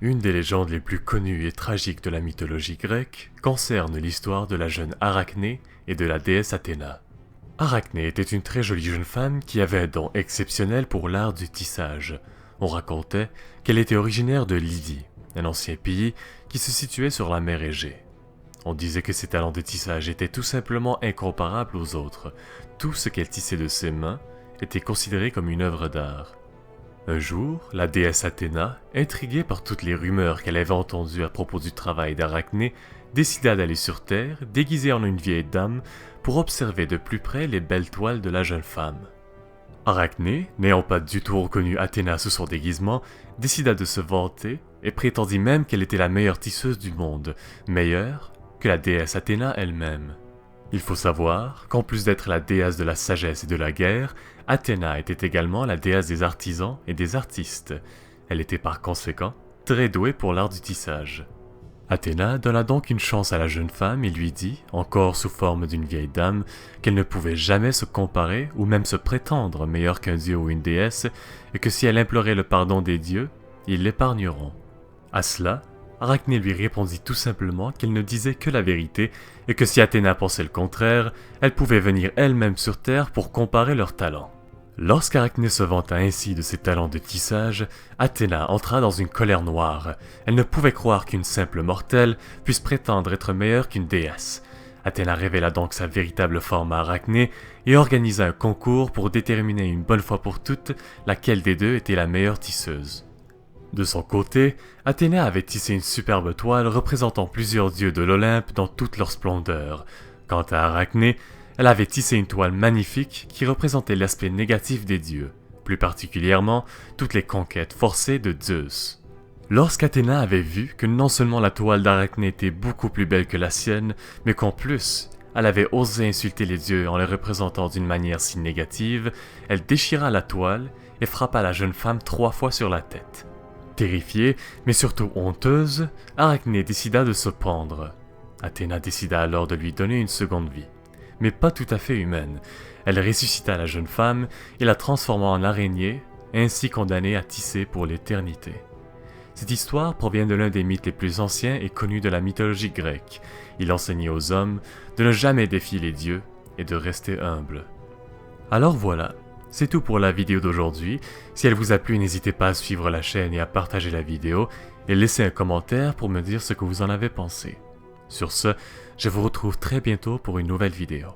Une des légendes les plus connues et tragiques de la mythologie grecque concerne l'histoire de la jeune Arachné et de la déesse Athéna. Arachné était une très jolie jeune femme qui avait un don exceptionnel pour l'art du tissage. On racontait qu'elle était originaire de Lydie, un ancien pays qui se situait sur la mer Égée. On disait que ses talents de tissage étaient tout simplement incomparables aux autres. Tout ce qu'elle tissait de ses mains était considéré comme une œuvre d'art. Un jour, la déesse Athéna, intriguée par toutes les rumeurs qu'elle avait entendues à propos du travail d'Arachné, décida d'aller sur Terre, déguisée en une vieille dame, pour observer de plus près les belles toiles de la jeune femme. Arachné, n'ayant pas du tout reconnu Athéna sous son déguisement, décida de se vanter et prétendit même qu'elle était la meilleure tisseuse du monde, meilleure que la déesse Athéna elle-même. Il faut savoir qu'en plus d'être la déesse de la sagesse et de la guerre, Athéna était également la déesse des artisans et des artistes. Elle était par conséquent très douée pour l'art du tissage. Athéna donna donc une chance à la jeune femme et lui dit, encore sous forme d'une vieille dame, qu'elle ne pouvait jamais se comparer ou même se prétendre meilleure qu'un dieu ou une déesse, et que si elle implorait le pardon des dieux, ils l'épargneront. À cela, Arachné lui répondit tout simplement qu'elle ne disait que la vérité et que si Athéna pensait le contraire, elle pouvait venir elle-même sur Terre pour comparer leurs talents. Lorsqu'Arachné se vanta ainsi de ses talents de tissage, Athéna entra dans une colère noire. Elle ne pouvait croire qu'une simple mortelle puisse prétendre être meilleure qu'une déesse. Athéna révéla donc sa véritable forme à Arachné et organisa un concours pour déterminer une bonne fois pour toutes laquelle des deux était la meilleure tisseuse. De son côté, Athéna avait tissé une superbe toile représentant plusieurs dieux de l'Olympe dans toute leur splendeur. Quant à Arachné, elle avait tissé une toile magnifique qui représentait l'aspect négatif des dieux, plus particulièrement toutes les conquêtes forcées de Zeus. Lorsqu'Athéna avait vu que non seulement la toile d'Arachné était beaucoup plus belle que la sienne, mais qu'en plus, elle avait osé insulter les dieux en les représentant d'une manière si négative, elle déchira la toile et frappa la jeune femme 3 fois sur la tête. Terrifiée, mais surtout honteuse, Arachné décida de se pendre. Athéna décida alors de lui donner une seconde vie, mais pas tout à fait humaine. Elle ressuscita la jeune femme et la transforma en araignée, ainsi condamnée à tisser pour l'éternité. Cette histoire provient de l'un des mythes les plus anciens et connus de la mythologie grecque. Il enseignait aux hommes de ne jamais défier les dieux et de rester humbles. Alors voilà. C'est tout pour la vidéo d'aujourd'hui. Si elle vous a plu, n'hésitez pas à suivre la chaîne et à partager la vidéo et laisser un commentaire pour me dire ce que vous en avez pensé. Sur ce, je vous retrouve très bientôt pour une nouvelle vidéo.